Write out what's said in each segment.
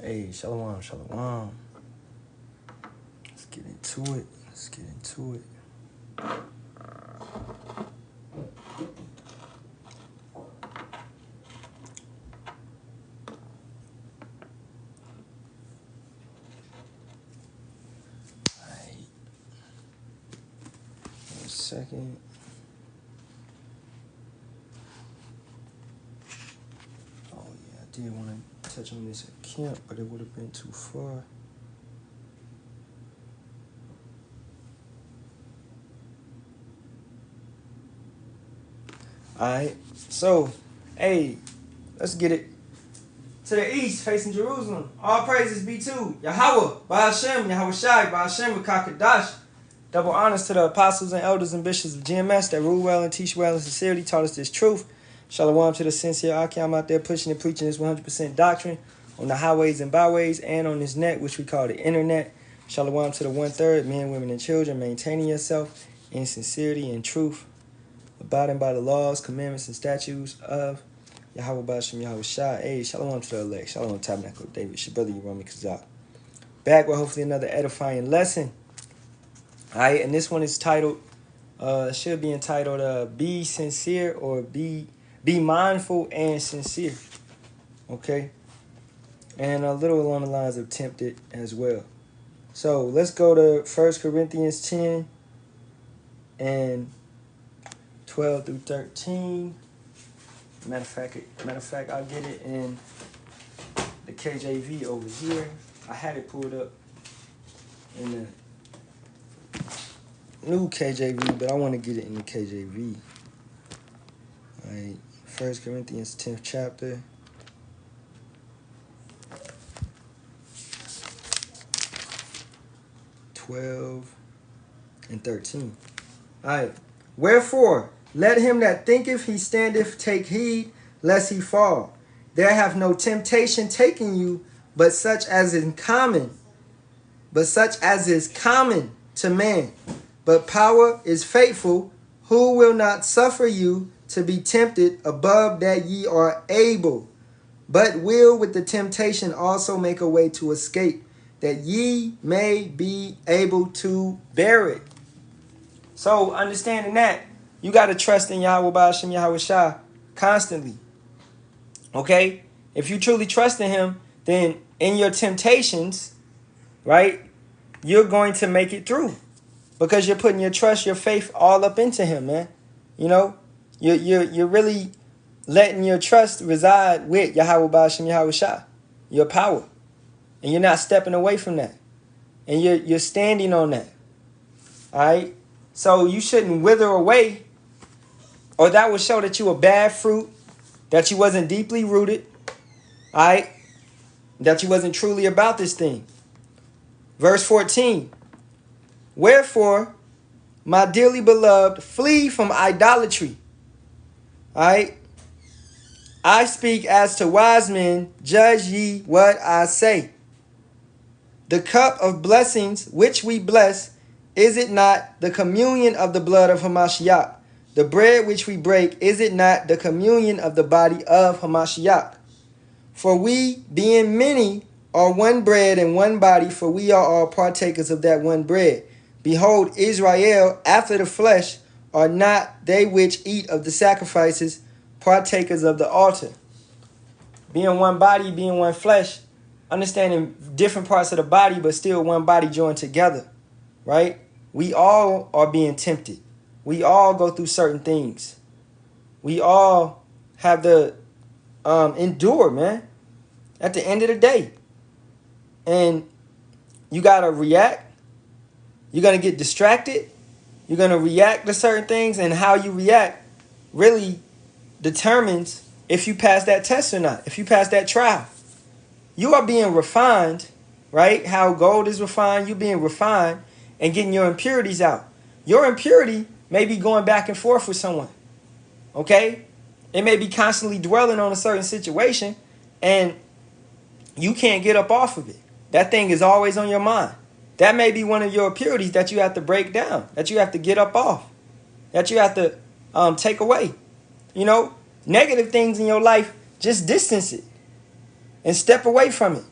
Hey, Shalawam, Shalawam. Let's get into it. Let's get into it. Alright. 1 second. Oh yeah, I did want to touch on this at camp, but it would have been too far. Alright, so, hey, let's get it. To the east, facing Jerusalem, all praises be to Yahawah, Bahasham, Yahawashi, Bahasham, Kakadash. Double honors to the apostles and elders and bishops of GMS that rule well and teach well in sincerity, taught us this truth. Shalawam to the sincere Ahtham out there pushing and preaching this 100% doctrine on the highways and byways and on this net, which we call the internet. Shalawam to the 1/3, men, women, and children, maintaining yourself in sincerity and truth, abiding by the laws, commandments, and statutes of Yahawah, Bahasham, Yahawashi. Hey, Shalom to the elect. Shalom, Tabernacle of David. It's your brother, Yerami Kazak. Back with hopefully another edifying lesson. All right, and this one is titled, should be entitled, Be Sincere or Be Mindful and Sincere. Okay? And a little along the lines of tempted as well. So let's go to 1 Corinthians 10 and 12 through 13. Matter of fact, I'll get it in the KJV over here. I had it pulled up in the new KJV, but I want to get it in the KJV. All right, 1 Corinthians 10th chapter. (12 and 13). All right. Wherefore, let him that thinketh he standeth take heed, lest he fall. There hath no temptation taken you, but such as is common to man. But power is faithful, who will not suffer you to be tempted above that ye are able, but will with the temptation also make a way to escape, that ye may be able to bear it. So, understanding that, you got to trust in Yahawah, Bahasham, Yahawashi constantly. Okay? If you truly trust in him, then in your temptations, right, you're going to make it through. Because you're putting your trust, your faith all up into him, man. You know? You're really letting your trust reside with Yahawah, Bahasham, Yahawashi, your power. And you're not stepping away from that. And you're standing on that. All right? So you shouldn't wither away, or that would show that you were bad fruit, that you wasn't deeply rooted, all right? That you wasn't truly about this thing. Verse 14. Wherefore, my dearly beloved, flee from idolatry. All right? I speak as to wise men, judge ye what I say. The cup of blessings which we bless, is it not the communion of the blood of Hamashiach? The bread which we break, is it not the communion of the body of Hamashiach? For we, being many, are one bread and one body, for we are all partakers of that one bread. Behold, Israel, after the flesh, are not they which eat of the sacrifices, partakers of the altar. Being one body, being one flesh, understanding different parts of the body, but still one body joined together, right? We all are being tempted. We all go through certain things. We all have to endure, man, at the end of the day. And you got to react. You're going to get distracted. You're going to react to certain things. And how you react really determines if you pass that test or not, if you pass that trial. You are being refined, right? How gold is refined, you being refined and getting your impurities out. Your impurity may be going back and forth with someone, okay? It may be constantly dwelling on a certain situation and you can't get up off of it. That thing is always on your mind. That may be one of your impurities that you have to break down, that you have to get up off, that you have to take away. You know, negative things in your life, just distance it and step away from it.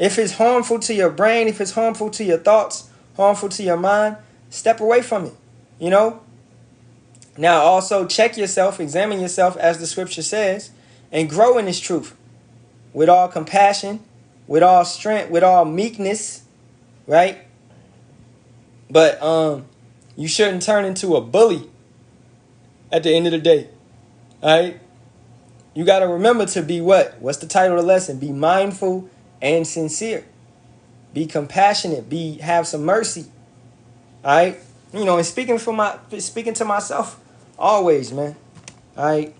If it's harmful to your brain, if it's harmful to your thoughts, harmful to your mind, step away from it, you know? Now, also check yourself, examine yourself, as the scripture says, and grow in this truth with all compassion, with all strength, with all meekness, right? But you shouldn't turn into a bully at the end of the day, all right? You got to remember to be what? What's the title of the lesson? Be mindful and sincere. Be compassionate. Have some mercy. All right? You know, and speaking to myself always, man. All right?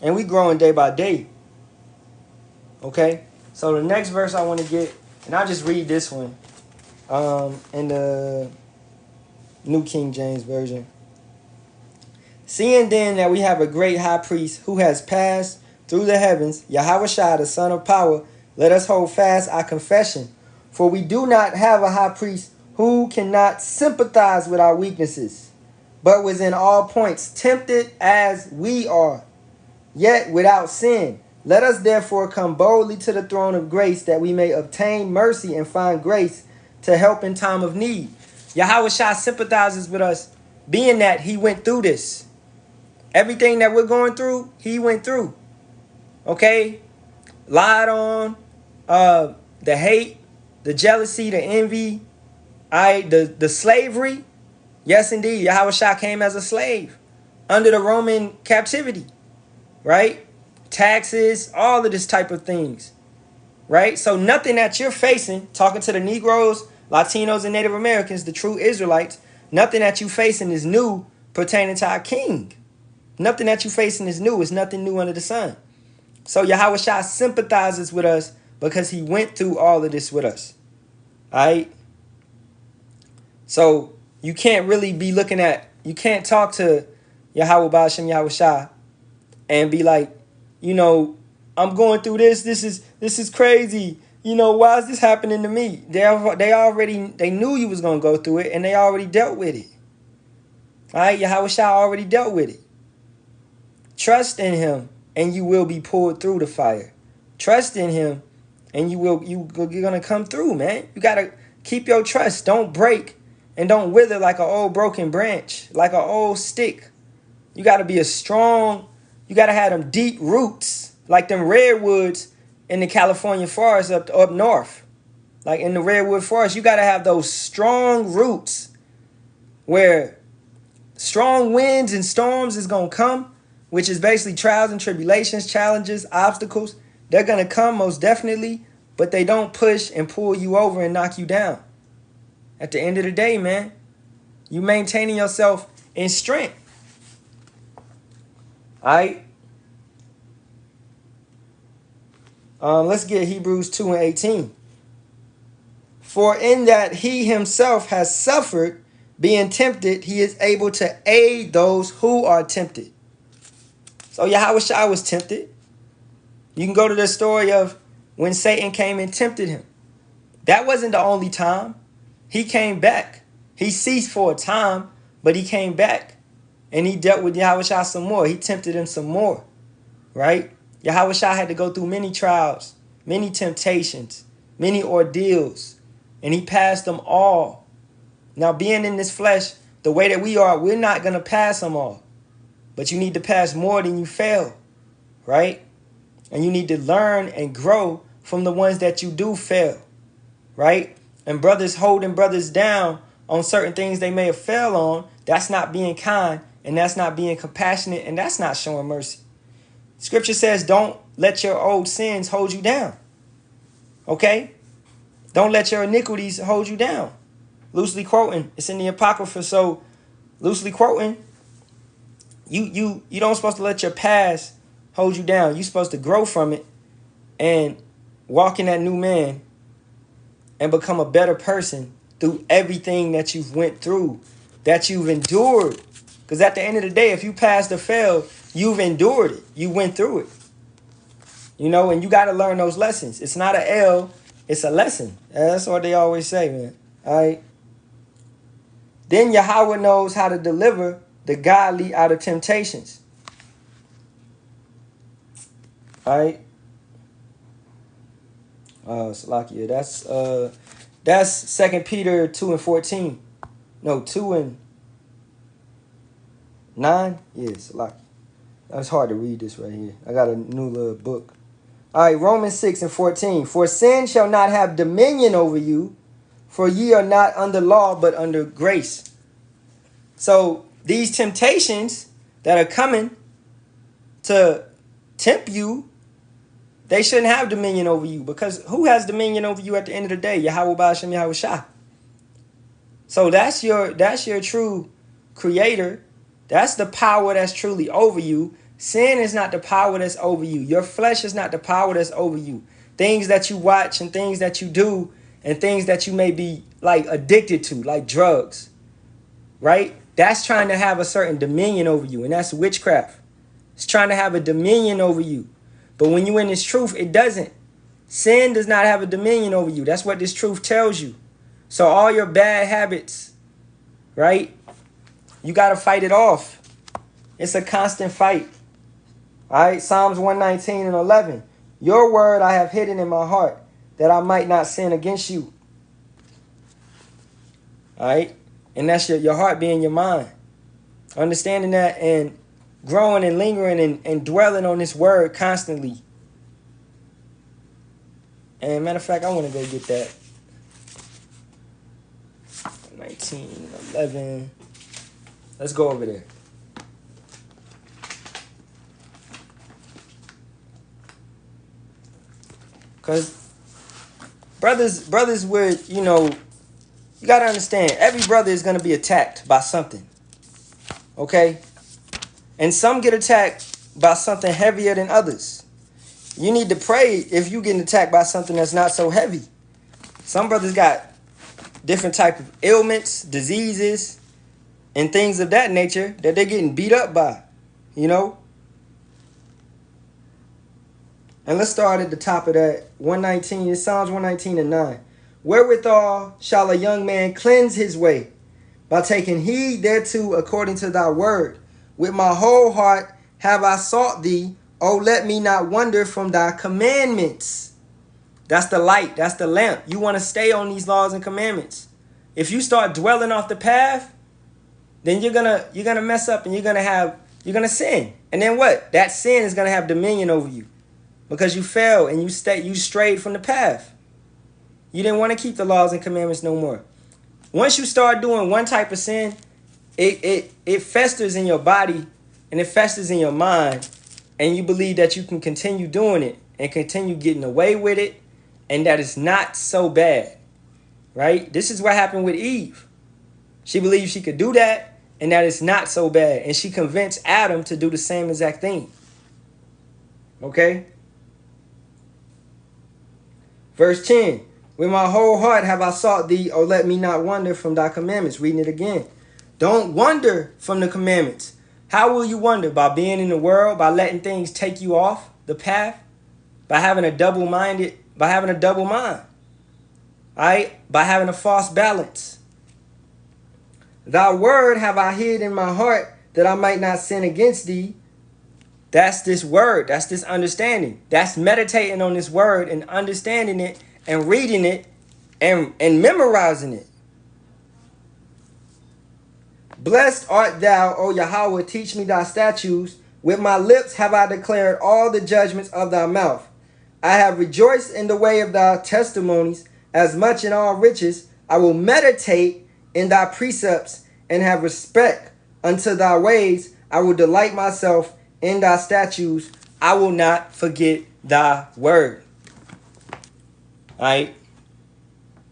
And we growing day by day. Okay? So the next verse I want to get, and I'll just read this one in the New King James Version. Seeing then that we have a great high priest who has passed through the heavens, Yahawashi, the Son of Power, let us hold fast our confession. For we do not have a high priest who cannot sympathize with our weaknesses, but was in all points tempted as we are, yet without sin. Let us therefore come boldly to the throne of grace, that we may obtain mercy and find grace to help in time of need. Yahawashi sympathizes with us, being that he went through this. Everything that we're going through, he went through. Okay? Lied on, the hate, the jealousy, the envy, the slavery. Yes, indeed. Yahawashi came as a slave under the Roman captivity, right? Taxes, all of this type of things, right? So nothing that you're facing, talking to the Negroes, Latinos, and Native Americans, the true Israelites, nothing that you facing is new pertaining to our King. Nothing that you facing is new. It's nothing new under the sun. So Yahawashi sympathizes with us because he went through all of this with us. All right? So you can't really be looking at, you can't talk to Yahawah, Bahasham, Yahawashi and be like, you know, I'm going through this. This is crazy. You know, why is this happening to me? They knew you was going to go through it, and they already dealt with it. All right? Yahawashi already dealt with it. Trust in him, and you will be pulled through the fire. Trust in him, and you're going to come through, man. You got to keep your trust. Don't break and don't wither like an old broken branch, like an old stick. You got to be you got to have them deep roots, like them redwoods in the California forest up north. Like in the redwood forest, you got to have those strong roots where strong winds and storms is going to come, which is basically trials and tribulations, challenges, obstacles. They're going to come most definitely, but they don't push and pull you over and knock you down. At the end of the day, man, you maintaining yourself in strength. All right? Let's get Hebrews 2:18. For in that he himself has suffered, being tempted, he is able to aid those who are tempted. So Yahawashi was tempted. You can go to the story of when Satan came and tempted him. That wasn't the only time. He came back. He ceased for a time, but he came back. And he dealt with Yahawashi some more. He tempted him some more. Right? Yahawashi had to go through many trials, many temptations, many ordeals. And he passed them all. Now, being in this flesh, the way that we are, we're not going to pass them all. But you need to pass more than you fail, right? And you need to learn and grow from the ones that you do fail, right? And brothers holding brothers down on certain things they may have failed on, that's not being kind, and that's not being compassionate, and that's not showing mercy. Scripture says don't let your old sins hold you down, okay? Don't let your iniquities hold you down. Loosely quoting, it's in the Apocrypha, so loosely quoting, you don't supposed to let your past hold you down. You're supposed to grow from it and walk in that new man and become a better person through everything that you've went through, that you've endured. Because at the end of the day, if you passed or failed, you've endured it. You went through it. You know, and you got to learn those lessons. It's not an L, it's a lesson. That's what they always say, man. All right. Then Yahawah knows how to deliver the godly out of temptations. All right. Salakia. That's 2 Peter 2:14. No, 2:9. Yeah, Salakia. That's hard to read this right here. I got a new little book. All right, Romans 6:14. For sin shall not have dominion over you, for ye are not under law, but under grace. So these temptations that are coming to tempt you, they shouldn't have dominion over you, because who has dominion over you at the end of the day? Yahawah, Bahasham, Yahawashi. So that's your true creator. That's the power that's truly over you. Sin is not the power that's over you. Your flesh is not the power that's over you. Things that you watch and things that you do and things that you may be like addicted to, like drugs, right? That's trying to have a certain dominion over you, and that's witchcraft. It's trying to have a dominion over you. But when you're in this truth, it doesn't. Sin does not have a dominion over you. That's what this truth tells you. So all your bad habits, right? You got to fight it off. It's a constant fight. All right, Psalms 119:11. Your word I have hidden in my heart, that I might not sin against you. All right, and that's your heart being your mind. Understanding that and growing and lingering and dwelling on this word constantly. And matter of fact, I want to go get that. 19:11. Let's go over there. Because brothers would, you got to understand, every brother is going to be attacked by something. Okay? And some get attacked by something heavier than others. You need to pray if you're getting attacked by something that's not so heavy. Some brothers got different type of ailments, diseases, and things of that nature that they're getting beat up by, And let's start at the top of that. 119, it's Psalms 119:9. Wherewithal shall a young man cleanse his way? By taking heed thereto according to thy word. With my whole heart have I sought thee. Oh, let me not wander from thy commandments. That's the light. That's the lamp. You want to stay on these laws and commandments. If you start dwelling off the path, then you're gonna mess up and you're gonna sin. And then what? That sin is gonna have dominion over you. Because you fell and you strayed from the path. You didn't want to keep the laws and commandments no more. Once you start doing one type of sin, it festers in your body and it festers in your mind, and you believe that you can continue doing it and continue getting away with it, and that it's not so bad, right? This is what happened with Eve. She believed she could do that and that it's not so bad, and she convinced Adam to do the same exact thing. Okay? Verse 10, with my whole heart have I sought thee, oh, let me not wander from thy commandments. Reading it again. Don't wander from the commandments. How will you wander? By being in the world, by letting things take you off the path, by having a double mind, all right? By having a false balance. Thy word have I hid in my heart, that I might not sin against thee. That's this word. That's this understanding. That's meditating on this word and understanding it and reading it and memorizing it. Blessed art thou, O Yahawah, teach me thy statutes. With my lips have I declared all the judgments of thy mouth. I have rejoiced in the way of thy testimonies, as much in all riches. I will meditate in thy precepts and have respect unto thy ways. I will delight myself in thy statutes. I will not forget thy word. All right.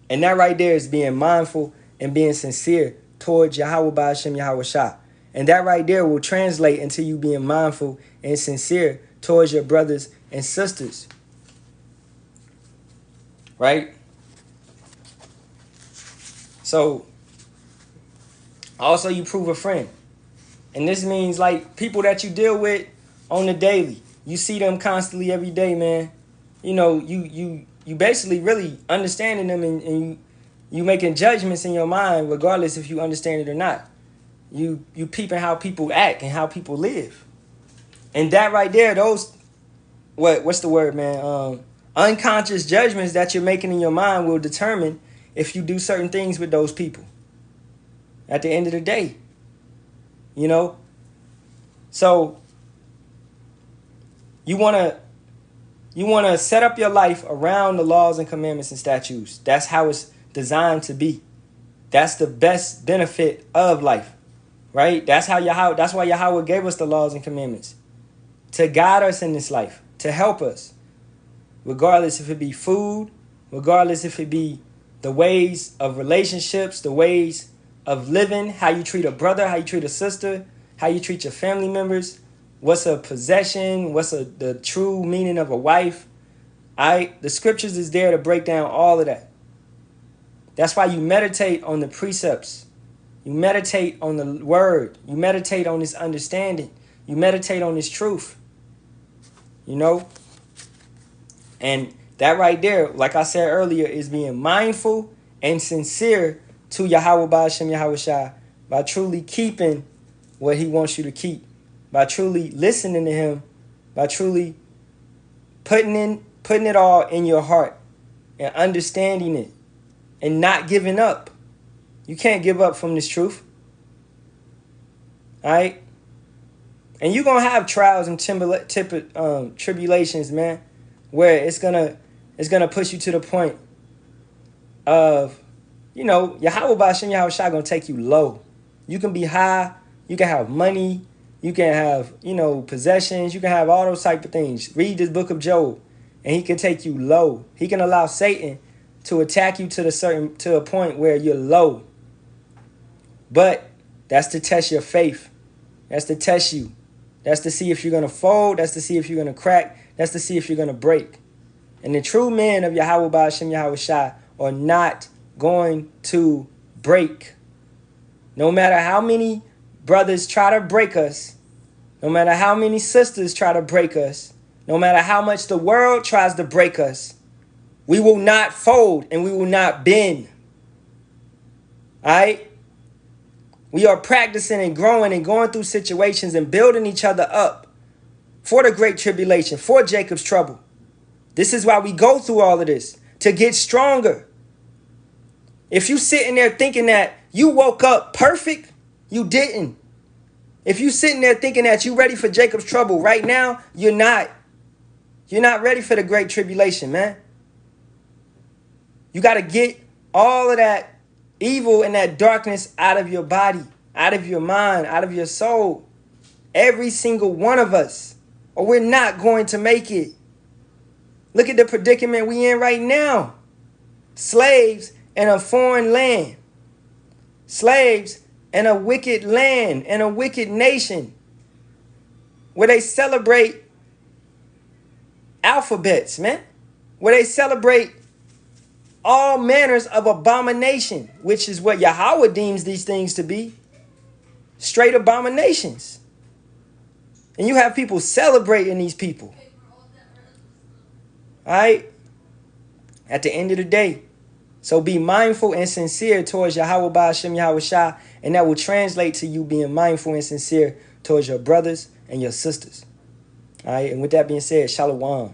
And that right there is being mindful and being sincere towards Yahawah, Bahasham, Yahawashi. And that right there will translate into you being mindful and sincere towards your brothers and sisters. Right? So, also you prove a friend. And this means like people that you deal with on the daily. You see them constantly every day, man. You basically really understanding them, and you making judgments in your mind regardless if you understand it or not. You peeping how people act and how people live. And that right there, what's the word, man? Unconscious judgments that you're making in your mind will determine if you do certain things with those people. At the end of the day, you know. So you want to set up your life around the laws and commandments and statutes. That's how it's designed to be. That's the best benefit of life, right? That's why Yahawah gave us the laws and commandments, to guide us in this life, to help us, regardless if it be food, regardless if it be the ways of relationships, the ways of living, how you treat a brother, how you treat a sister, how you treat your family members, what's a possession, what's the true meaning of a wife. The scriptures is there to break down all of that. That's why you meditate on the precepts. You meditate on the word. You meditate on this understanding. You meditate on this truth. You know? And that right there, like I said earlier, is being mindful and sincere to Yahawah, Bahasham, Yahawashi, by truly keeping what he wants you to keep, by truly listening to him, by truly putting it all in your heart and understanding it and not giving up. You can't give up from this truth. All right? And you're going to have trials and tribulations, man, where it's gonna push you to the point of, Yahawah, Bahasham, Yahawashi going to take you low. You can be high. You can have money. You can have, possessions. You can have all those type of things. Read this book of Job, and he can take you low. He can allow Satan to attack you to a point where you're low. But that's to test your faith. That's to test you. That's to see if you're going to fold. That's to see if you're going to crack. That's to see if you're going to break. And the true men of Yahawah, Bahasham, Yahawashi are not going to break. No matter how many brothers try to break us, no matter how many sisters try to break us, no matter how much the world tries to break us, we will not fold and we will not bend. All right? We are practicing and growing and going through situations and building each other up for the great tribulation, for Jacob's trouble. This is why we go through all of this, to get stronger. If you sitting there thinking that you woke up perfect, you didn't. If you sitting there thinking that you ready for Jacob's trouble right now, you're not. You're not ready for the great tribulation, man. You got to get all of that evil and that darkness out of your body, out of your mind, out of your soul. Every single one of us, or we're not going to make it. Look at the predicament we in right now. Slaves in a foreign land. Slaves in a wicked land, in a wicked nation, where they celebrate alphabets, man. Where they celebrate all manners of abomination, which is what Yahawah deems these things to be. Straight abominations. And you have people celebrating these people. All right? At the end of the day. So be mindful and sincere towards Yahawah, Bahasham, Yahawashi, and that will translate to you being mindful and sincere towards your brothers and your sisters. All right? And with that being said, Shalawam.